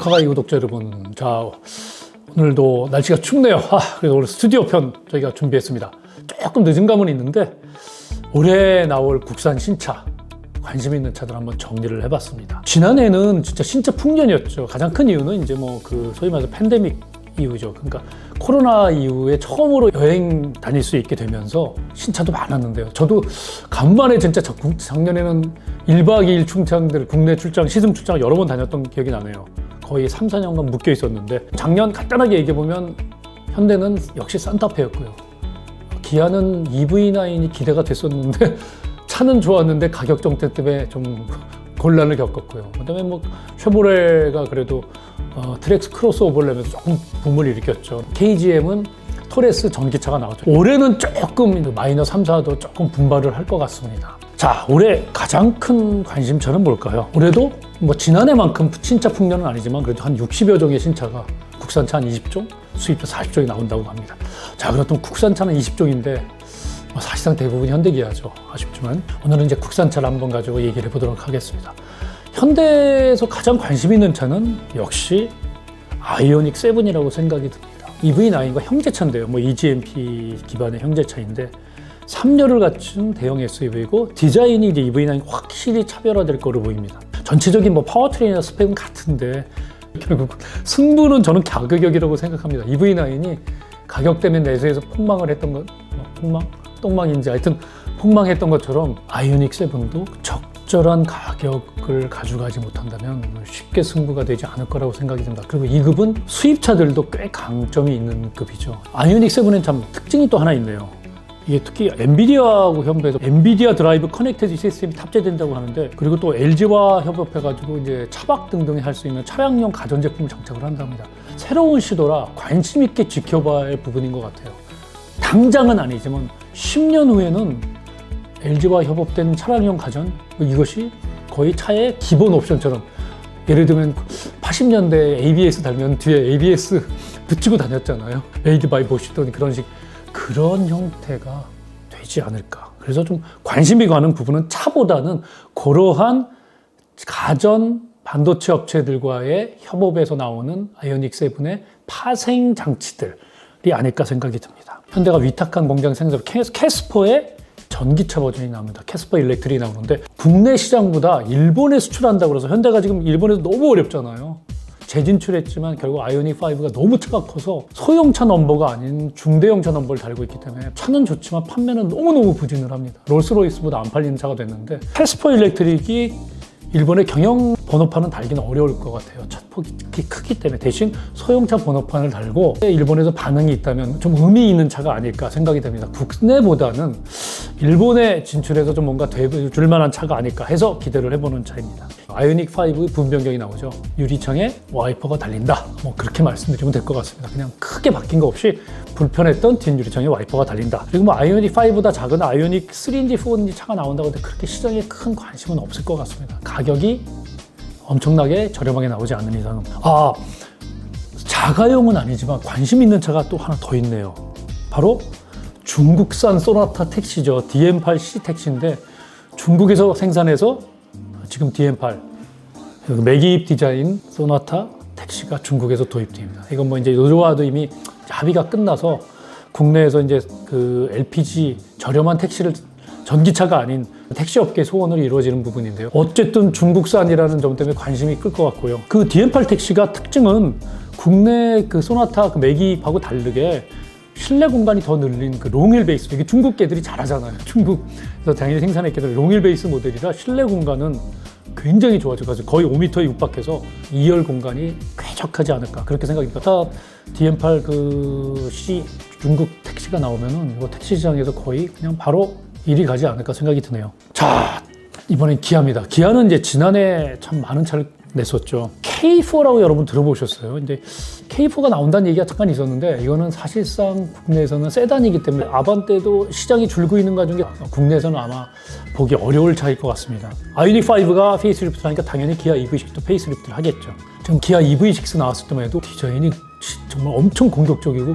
카가이 구독자 여러분, 자 오늘도 날씨가 춥네요. 그래서 오늘 스튜디오 편 저희가 준비했습니다. 조금 늦은 감은 있는데 올해 나올 국산 신차, 관심 있는 차들 한번 정리를 해봤습니다. 지난해는 진짜 신차 풍년이었죠. 가장 큰 이유는 이제 뭐 그 소위 말해서 팬데믹 이후죠. 그러니까 코로나 이후에 처음으로 여행 다닐 수 있게 되면서 신차도 많았는데요. 저도 간만에 진짜 작년에는 1박 2일 출장들, 국내 출장, 시승 출장 여러 번 다녔던 기억이 나네요. 거의 3, 4년간 묶여 있었는데 작년 간단하게 얘기해보면 현대는 역시 산타페였고요. 기아는 EV9이 기대가 됐었는데 차는 좋았는데 가격 정책 때문에 좀 곤란을 겪었고요. 그다음에 뭐 쉐보레가 그래도 트랙스 크로스오버를 내면서 조금 붐을 일으켰죠. KGM은 토레스 전기차가 나왔죠. 올해는 조금 마이너 3, 4도 조금 분발을 할 것 같습니다. 자, 올해 가장 큰 관심차는 뭘까요? 올해도 뭐 지난해만큼 신차 풍년은 아니지만 그래도 한 60여 종의 신차가 국산차 한 20종, 수입차 40종이 나온다고 합니다. 자, 그렇다면 국산차는 20종인데 사실상 대부분 현대기아죠. 아쉽지만 오늘은 이제 국산차를 한번 가지고 얘기를 해보도록 하겠습니다. 현대에서 가장 관심 있는 차는 역시 아이오닉 7이라고 생각이 듭니다. EV9과 형제차인데요. 뭐 EGMP 기반의 형제차인데 3열을 갖춘 대형 SUV고 디자인이 이제 EV9 확실히 차별화될 거로 보입니다. 전체적인 뭐 파워트레인이나 스펙은 같은데 결국 승부는 저는 가격이라고 생각합니다. EV9이 가격 때문에 내수에서 폭망을 했던 것, 똥망인지 하여튼 폭망했던 것처럼 아이오닉 7도 적절한 가격을 가져가지 못한다면 쉽게 승부가 되지 않을 거라고 생각이 듭니다. 그리고 이 급은 수입차들도 꽤 강점이 있는 급이죠. 아이오닉 7은 참 특징이 또 하나 있네요. 이게 특히 엔비디아하고 협업해서 엔비디아 드라이브 커넥티드 시스템이 탑재된다고 하는데, 그리고 또 LG와 협업해가지고 이제 차박 등등에 할 수 있는 차량용 가전제품을 장착을 한답니다. 새로운 시도라 관심 있게 지켜봐야 할 부분인 것 같아요. 당장은 아니지만 10년 후에는 LG와 협업된 차량용 가전, 이것이 거의 차의 기본 옵션처럼, 예를 들면 80년대 ABS 달면 뒤에 ABS 붙이고 다녔잖아요. 메이드 바이 보시던 그런 형태가 되지 않을까. 그래서 좀 관심이 가는 부분은 차보다는 그러한 가전 반도체 업체들과의 협업에서 나오는 아이오닉 7의 파생 장치들이 아닐까 생각이 듭니다. 현대가 위탁한 공장 생산 캐스퍼의 전기차 버전이 나옵니다. 캐스퍼 일렉트릭이 나오는데 국내 시장보다 일본에 수출한다고 그래서 현대가 지금 일본에서 너무 어렵잖아요. 재진출했지만 결국 아이오닉 5가 너무 차가 커서 소형차 넘버가 아닌 중대형차 넘버를 달고 있기 때문에 차는 좋지만 판매는 너무너무 부진을 합니다. 롤스로이스보다 안 팔리는 차가 됐는데 캐스퍼 일렉트릭이 일본의 경영 번호판은 달기는 어려울 것 같아요. 차폭이 크기 때문에. 대신 소형차 번호판을 달고 일본에서 반응이 있다면 좀 의미 있는 차가 아닐까 생각이 됩니다. 국내보다는 일본에 진출해서 좀 뭔가 줄 만한 차가 아닐까 해서 기대를 해보는 차입니다. 아이오닉 5 분변경이 나오죠. 유리창에 와이퍼가 달린다. 뭐 그렇게 말씀드리면 될 것 같습니다. 그냥 크게 바뀐 거 없이 불편했던 뒷유리창에 와이퍼가 달린다. 그리고 뭐 아이오닉 5보다 작은 아이오닉 3인지 4인지 차가 나온다고 해도 그렇게 시장에 큰 관심은 없을 것 같습니다. 가격이 엄청나게 저렴하게 나오지 않는 이상은. 자가용은 아니지만 관심 있는 차가 또 하나 더 있네요. 바로 중국산 소나타 택시죠. DM8C 택시인데 중국에서 생산해서 지금 DM8 매기입 디자인 소나타 택시가 중국에서 도입됩니다. 이건 뭐 이제 노조와도 이미 합의가 끝나서 국내에서 이제 그 LPG 저렴한 택시를 전기차가 아닌 택시 업계 소원으로 이루어지는 부분인데요. 어쨌든 중국산이라는 점 때문에 관심이 끌 것 같고요. 그 DM8 택시가 특징은 국내 그 소나타 그 매기입하고 다르게 실내 공간이 더 늘린 그 롱휠 베이스. 이게 중국 개들이 잘하잖아요. 중국에서 당연히 생산했기 롱휠 베이스 모델이라 실내 공간은 굉장히 좋아져가지고 거의 5m에 육박해서 2열 공간이 쾌적하지 않을까 그렇게 생각합니다. DM8 그 C 중국 택시가 나오면은 이거 택시 시장에서 거의 그냥 바로 1위 가지 않을까 생각이 드네요. 자, 이번엔 기아입니다. 기아는 이제 지난해 참 많은 차를 냈었죠. K4라고 여러분 들어보셨어요? 근데 K4가 나온다는 얘기가 잠깐 있었는데 이거는 사실상 국내에서는 세단이기 때문에 아반떼도 시장이 줄고 있는 가 중에 국내에서는 아마 보기 어려울 차일 것 같습니다. 아이오닉 5가 페이스리프트를 하니까 당연히 기아 EV6도 페이스리프트를 하겠죠. 지금 기아 EV6 나왔을 때만 해도 디자인이 정말 엄청 공격적이고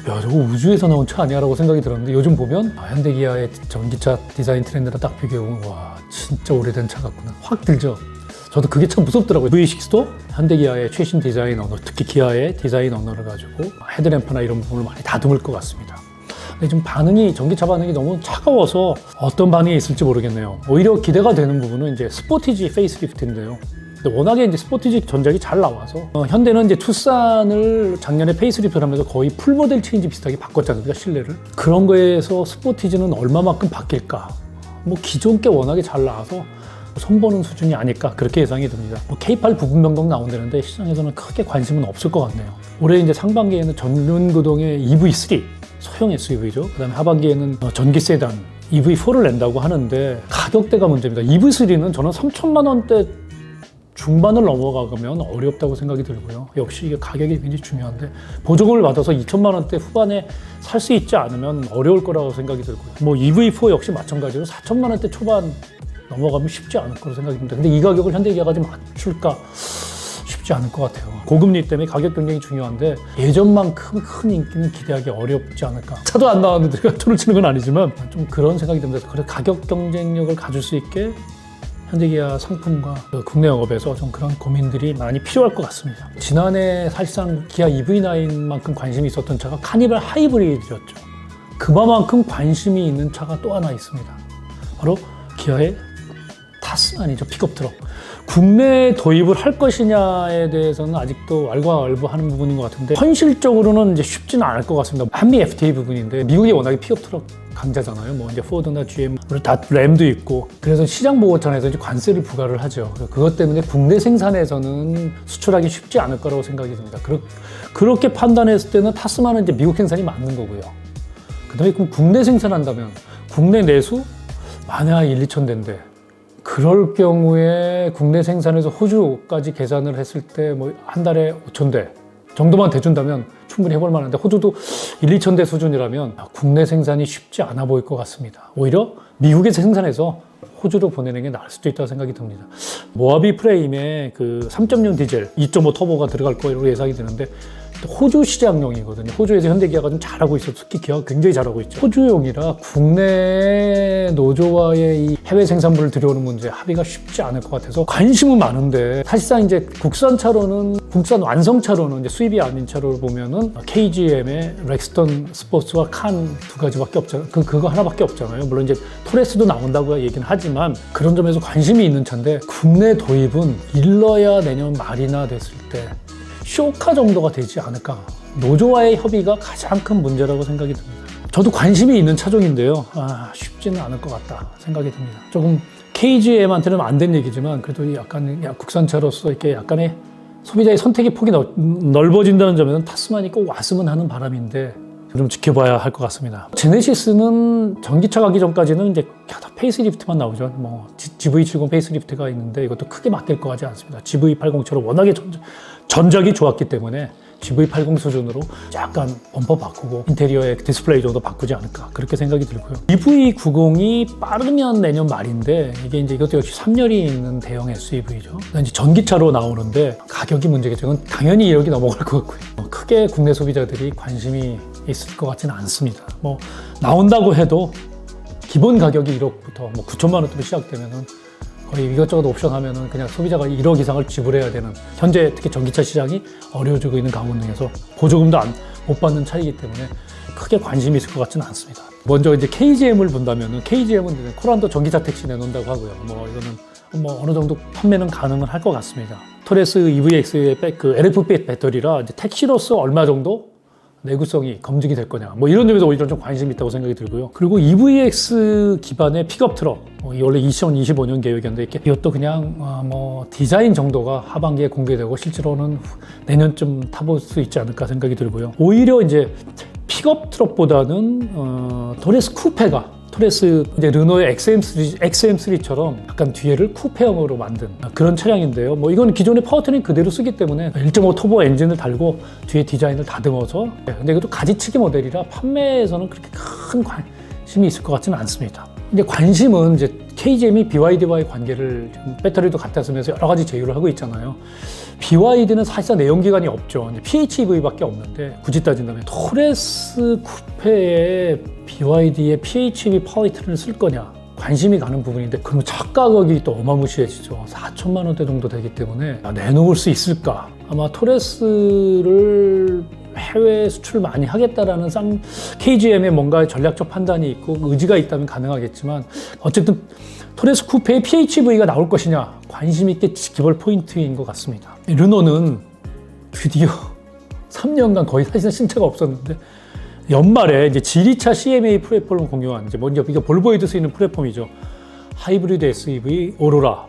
야 저거 우주에서 나온 차 아니야 라고 생각이 들었는데 요즘 보면 현대기아의 전기차 디자인 트렌드랑 딱 비교해보면 와 진짜 오래된 차 같구나 확 들죠. 저도 그게 참 무섭더라고요. V6도 현대기아의 최신 디자인 언어, 특히 기아의 디자인 언어를 가지고 헤드램프나 이런 부분을 많이 다듬을 것 같습니다. 근데 지금 전기차 반응이 너무 차가워서 어떤 반응이 있을지 모르겠네요. 오히려 기대가 되는 부분은 이제 스포티지 페이스리프트인데요. 근데 워낙에 이제 스포티지 전작이 잘 나와서 현대는 이제 투싼을 작년에 페이스리프트를 하면서 거의 풀 모델 체인지 비슷하게 바꿨잖아요, 실내를. 그런 거에서 스포티지는 얼마만큼 바뀔까? 뭐 기존 게 워낙에 잘 나와서 손보는 수준이 아닐까 그렇게 예상이 듭니다. K8 부분 변경 나온다는데 시장에서는 크게 관심은 없을 것 같네요. 올해 이제 상반기에는 전륜구동의 EV3 소형 SUV죠. 그다음에 하반기에는 전기 세단 EV4를 낸다고 하는데 가격대가 문제입니다. EV3는 저는 3천만 원대 중반을 넘어가면 어렵다고 생각이 들고요. 역시 이게 가격이 굉장히 중요한데 보조금을 받아서 2천만 원대 후반에 살 수 있지 않으면 어려울 거라고 생각이 들고요. 뭐 EV4 역시 마찬가지로 4천만 원대 초반 넘어가면 쉽지 않을 거로 생각이 듭니다. 근데 이 가격을 현대기아가 좀 맞출까 쉽지 않을 것 같아요. 고금리 때문에 가격 경쟁이 중요한데 예전만큼 큰 인기는 기대하기 어렵지 않을까. 차도 안 나왔는데 제가 톤을 치는 건 아니지만 좀 그런 생각이 듭니다. 그래서 가격 경쟁력을 가질 수 있게 현대기아 상품과 국내 영업에서 좀 그런 고민들이 많이 필요할 것 같습니다. 지난해 사실상 기아 EV9만큼 관심이 있었던 차가 카니발 하이브리드였죠. 그만큼 관심이 있는 차가 또 하나 있습니다. 바로 기아의 타스만이죠. 픽업 트럭. 국내 도입을 할 것이냐에 대해서는 아직도 왈가왈부하는 부분인 것 같은데 현실적으로는 이제 쉽지는 않을 것 같습니다. 한미 FTA 부분인데 미국이 워낙에 픽업 트럭 강자잖아요. 뭐 이제 포드나 GM, 다 램도 있고 그래서 시장 보호선에서 이제 관세를 부과를 하죠. 그것 때문에 국내 생산에서는 수출하기 쉽지 않을 거라고 생각이 듭니다. 그렇게 판단했을 때는 타스만은 이제 미국 생산이 맞는 거고요. 그다음에 그럼 국내 생산한다면 국내 내수 만약 1, 2천 대인데 그럴 경우에 국내 생산에서 호주까지 계산을 했을 때 뭐 한 달에 5천 대 정도만 대준다면 충분히 해볼 만한데 호주도 1, 2천 대 수준이라면 국내 생산이 쉽지 않아 보일 것 같습니다. 오히려 미국에서 생산해서 호주로 보내는 게 나을 수도 있다고 생각이 듭니다. 모하비 프레임에 그 3.0 디젤 2.5 터보가 들어갈 거로 예상이 되는데 호주 시장용이거든요. 호주에서 현대기아가 좀 잘하고 있어서 특히 기아가 굉장히 잘하고 있죠. 호주용이라 국내 노조와의 이 해외 생산물을 들여오는 문제 합의가 쉽지 않을 것 같아서 관심은 많은데 사실상 이제 국산 완성차로는 이제 수입이 아닌 차로 보면은 KGM의 렉스턴 스포츠와 칸 두 가지밖에 없잖아요. 그거 하나밖에 없잖아요. 물론 이제 토레스도 나온다고 얘기는 하지만 그런 점에서 관심이 있는 차인데 국내 도입은 일러야 내년 말이나 됐을 때 쇼카 정도가 되지 않을까. 노조와의 협의가 가장 큰 문제라고 생각이 듭니다. 저도 관심이 있는 차종인데요. 쉽지는 않을 것 같다 생각이 듭니다. 조금 KGM한테는 안 된 얘기지만 그래도 약간 국산차로서 이렇게 약간의 소비자의 선택의 폭이 넓어진다는 점에서는 타스만이 꼭 왔으면 하는 바람인데 좀 지켜봐야 할 것 같습니다. 제네시스는 전기차 가기 전까지는 이제 페이스리프트만 나오죠. 뭐 GV70 페이스리프트가 있는데 이것도 크게 맡길 것 같지 않습니다. GV80처럼 워낙에 전작이 좋았기 때문에 GV80 수준으로 약간 범퍼 바꾸고 인테리어의 디스플레이 정도 바꾸지 않을까 그렇게 생각이 들고요. EV90이 빠르면 내년 말인데 이것도 역시 3열이 있는 대형 SUV죠. 이제 전기차로 나오는데 가격이 문제겠죠. 이건 당연히 1억이 넘어갈 것 같고요. 크게 국내 소비자들이 관심이 있을 것 같지는 않습니다. 뭐 나온다고 해도 기본 가격이 1억부터 뭐 9천만 원부터 시작되면은 거의 이것저것 옵션 하면은 그냥 소비자가 1억 이상을 지불해야 되는 현재 특히 전기차 시장이 어려워지고 있는 가운데에서 보조금도 못 받는 차이기 때문에 크게 관심이 있을 것 같지는 않습니다. 먼저 이제 KGM을 본다면은 KGM은 코란도 전기차 택시 내놓는다고 하고요. 뭐 이거는 어느 정도 판매는 가능은 할 것 같습니다. 토레스 EVX의 그 LFP 배터리라 이제 택시로서 얼마 정도 내구성이 검증이 될 거냐 뭐 이런 점에서 오히려 좀 관심이 있다고 생각이 들고요. 그리고 EVX 기반의 픽업 트럭 원래 2025년 계획이었는데 이것도 그냥 뭐 디자인 정도가 하반기에 공개되고 실제로는 내년쯤 타볼 수 있지 않을까 생각이 들고요. 오히려 이제 픽업 트럭보다는 토레스 쿠페가 토레스 이제 르노의 XM3처럼 약간 뒤에를 쿠페형으로 만든 그런 차량인데요. 뭐 이건 기존의 파워트레인 그대로 쓰기 때문에 1.5 터보 엔진을 달고 뒤에 디자인을 다듬어서 근데 이것도 가지치기 모델이라 판매에서는 그렇게 큰 관심이 있을 것 같지는 않습니다. 이제 관심은 이제 KGM이 BYD와의 관계를 배터리도 갖다 쓰면서 여러 가지 제휴를 하고 있잖아요. BYD는 사실상 내연기관이 없죠. PHEV밖에 없는데 굳이 따진다면 토레스 쿠페에 BYD의 PHEV 파워트레인을 쓸 거냐? 관심이 가는 부분인데 그러면 차가격이 또 어마무시해지죠. 4천만 원대 정도 되기 때문에 내놓을 수 있을까? 아마 토레스를 해외 수출 많이 하겠다라는 KGM의 뭔가 전략적 판단이 있고 의지가 있다면 가능하겠지만 어쨌든 토레스 쿠페의 PHEV가 나올 것이냐 관심 있게 지켜볼 포인트인 것 같습니다. 르노는 드디어 3년간 거의 사실상 신차가 없었는데 연말에 이제 지리차 CMA 플랫폼을 공유한 이제 먼저 이게 볼보에도 쓰이는 플랫폼이죠. 하이브리드 SUV 오로라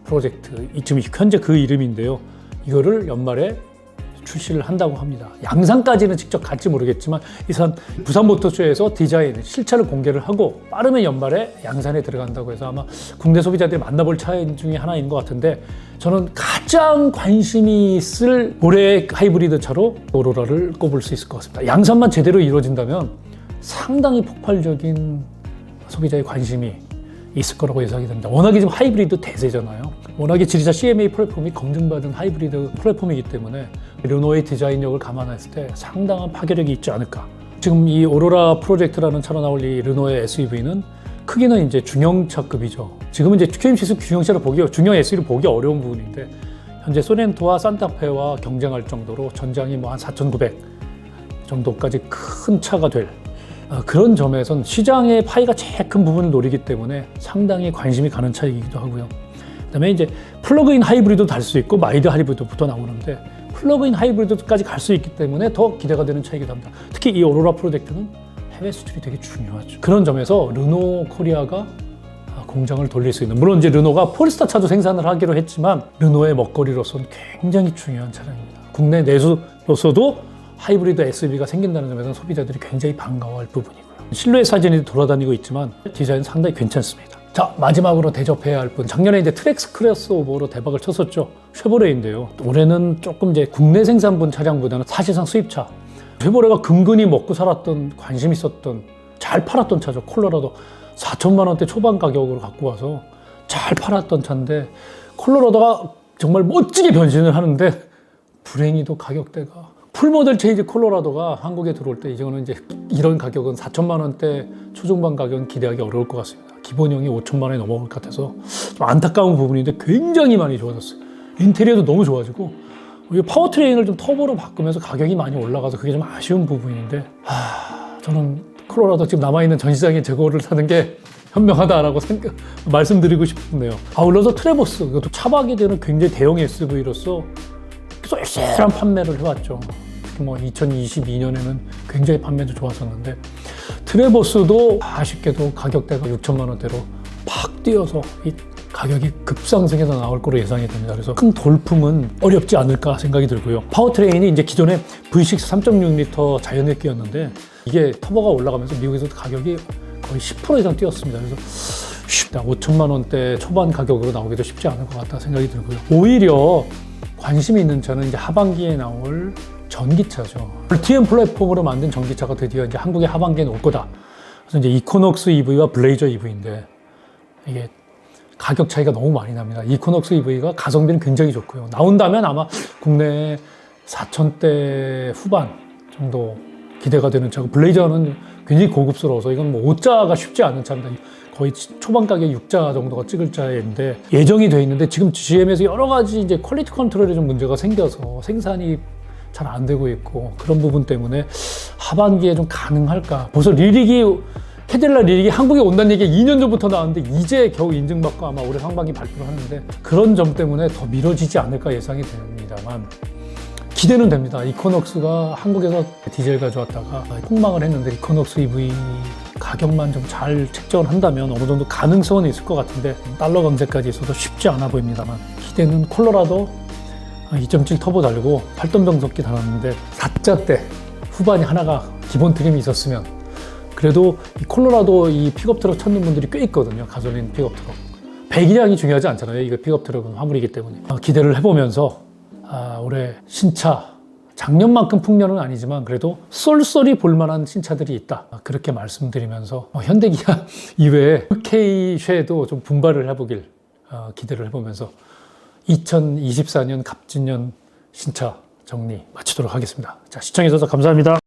프로젝트 지금 현재 그 이름인데요. 이거를 연말에 출시를 한다고 합니다. 양산까지는 직접 갈지 모르겠지만 부산 모터쇼에서 디자인 실차를 공개를 하고 빠르면 연말에 양산에 들어간다고 해서 아마 국내 소비자들이 만나볼 차 중에 하나인 것 같은데 저는 가장 관심이 있을 올해의 하이브리드 차로 오로라를 꼽을 수 있을 것 같습니다. 양산만 제대로 이루어진다면 상당히 폭발적인 소비자의 관심이 있을 거라고 예상이 됩니다. 워낙에 지금 하이브리드 대세잖아요. 워낙에 지리차 CMA 플랫폼이 검증받은 하이브리드 플랫폼이기 때문에 르노의 디자인력을 감안했을 때 상당한 파괴력이 있지 않을까. 지금 이 오로라 프로젝트라는 차로 나올 이 르노의 SUV는 크기는 이제 중형차급이죠. 지금은 이제 QM6 중형차를 중형 SUV를 보기 어려운 부분인데 현재 소렌토와 산타페와 경쟁할 정도로 전장이 뭐 한 4,900 정도까지 큰 차가 될 그런 점에선 시장의 파이가 제일 큰 부분을 노리기 때문에 상당히 관심이 가는 차이기도 하고요. 그다음에 이제 플러그인 하이브리드도 달 수 있고 마이드 하이브리드부터 나오는데 플러그인 하이브리드까지 갈 수 있기 때문에 더 기대가 되는 차이기도 합니다. 특히 이 오로라 프로젝트는 해외 수출이 되게 중요하죠. 그런 점에서 르노 코리아가 공장을 돌릴 수 있는, 물론 이제 르노가 폴스타 차도 생산을 하기로 했지만 르노의 먹거리로서는 굉장히 중요한 차량입니다. 국내 내수로서도 하이브리드 SUV가 생긴다는 점에서는 소비자들이 굉장히 반가워할 부분이고요. 실루엣 사진이 돌아다니고 있지만 디자인 상당히 괜찮습니다. 자, 마지막으로 대접해야 할 분. 작년에 이제 트랙스 크로스오버로 대박을 쳤었죠. 쉐보레인데요. 올해는 조금 이제 국내 생산분 차량보다는 사실상 수입차. 쉐보레가 근근히 먹고 살았던, 관심 있었던, 잘 팔았던 차죠. 콜로라도 4천만 원대 초반 가격으로 갖고 와서 잘 팔았던 차인데 콜로라도가 정말 멋지게 변신을 하는데 불행히도 가격대가 풀모델 체인지 콜로라도가 한국에 들어올 때 이제는 이제 이런 가격은 4천만 원대 초중반 가격은 기대하기 어려울 것 같습니다. 기본형이 5천만 원이 넘어갈 것 같아서 좀 안타까운 부분인데 굉장히 많이 좋아졌어요. 인테리어도 너무 좋아지고 파워트레인을 좀 터보로 바꾸면서 가격이 많이 올라가서 그게 좀 아쉬운 부분인데 저는 콜로라도 지금 남아있는 전시장에 재고를 사는 게 현명하다라고 말씀드리고 싶네요. 아울러서 트레보스, 이것도 차박이 되는 굉장히 대형 SUV로서 쏠쏠한 판매를 해왔죠. 특히 뭐 2022년에는 굉장히 판매도 좋았었는데 트레보스도 아쉽게도 가격대가 6천만 원대로 팍 뛰어서 이 가격이 급상승해서 나올 거로 예상이 됩니다. 그래서 큰 돌풍은 어렵지 않을까 생각이 들고요. 파워트레인이 이제 기존에 V6 3.6L 자연흡기였는데 이게 터보가 올라가면서 미국에서도 가격이 거의 10% 이상 뛰었습니다. 그래서 5천만 원대 초반 가격으로 나오기도 쉽지 않을 것 같다 생각이 들고요. 오히려 관심이 있는 차는 이제 하반기에 나올 전기차죠. TM 플랫폼으로 만든 전기차가 드디어 이제 한국의 하반기에 올 거다. 그래서 이제 이코녹스 EV와 블레이저 EV인데 이게 가격 차이가 너무 많이 납니다. 이코녹스 EV가 가성비는 굉장히 좋고요. 나온다면 아마 국내 4천대 후반 정도 기대가 되는 차고 블레이저는 굉장히 고급스러워서 이건 뭐 5자가 쉽지 않은 차입니다. 거의 초반 가격 6자 정도가 찍을 차인데 예정이 돼 있는데 지금 GM에서 여러 가지 이제 퀄리티 컨트롤에 좀 문제가 생겨서 생산이 잘 안 되고 있고 그런 부분 때문에 하반기에 좀 가능할까. 벌써 캐딜락 리릭이 한국에 온다는 얘기가 2년 전부터 나왔는데 이제 겨우 인증받고 아마 올해 상반기 발표를 하는데 그런 점 때문에 더 미뤄지지 않을까 예상이 됩니다만 기대는 됩니다. 이코녹스가 한국에서 디젤 가져왔다가 폭망을 했는데 이코녹스 EV 가격만 좀 잘 책정을 한다면 어느 정도 가능성은 있을 것 같은데 달러 강세까지 있어서 쉽지 않아 보입니다만 기대는 콜로라도 2.7 터보 달고 8돈 변속기 달았는데 4자대 후반이 하나가 기본 트림이 있었으면 그래도 이 콜로라도 이 픽업 트럭 찾는 분들이 꽤 있거든요. 가솔린 픽업 트럭. 배기량이 중요하지 않잖아요. 이거 픽업 트럭은 화물이기 때문에. 기대를 해보면서 올해 신차 작년만큼 풍년은 아니지만 그래도 쏠쏠이 볼만한 신차들이 있다. 그렇게 말씀드리면서 현대기아 이외에 UK 쉐도 좀 분발을 해보길 기대를 해보면서 2024년 갑진년 신차 정리 마치도록 하겠습니다. 자, 시청해주셔서 감사합니다.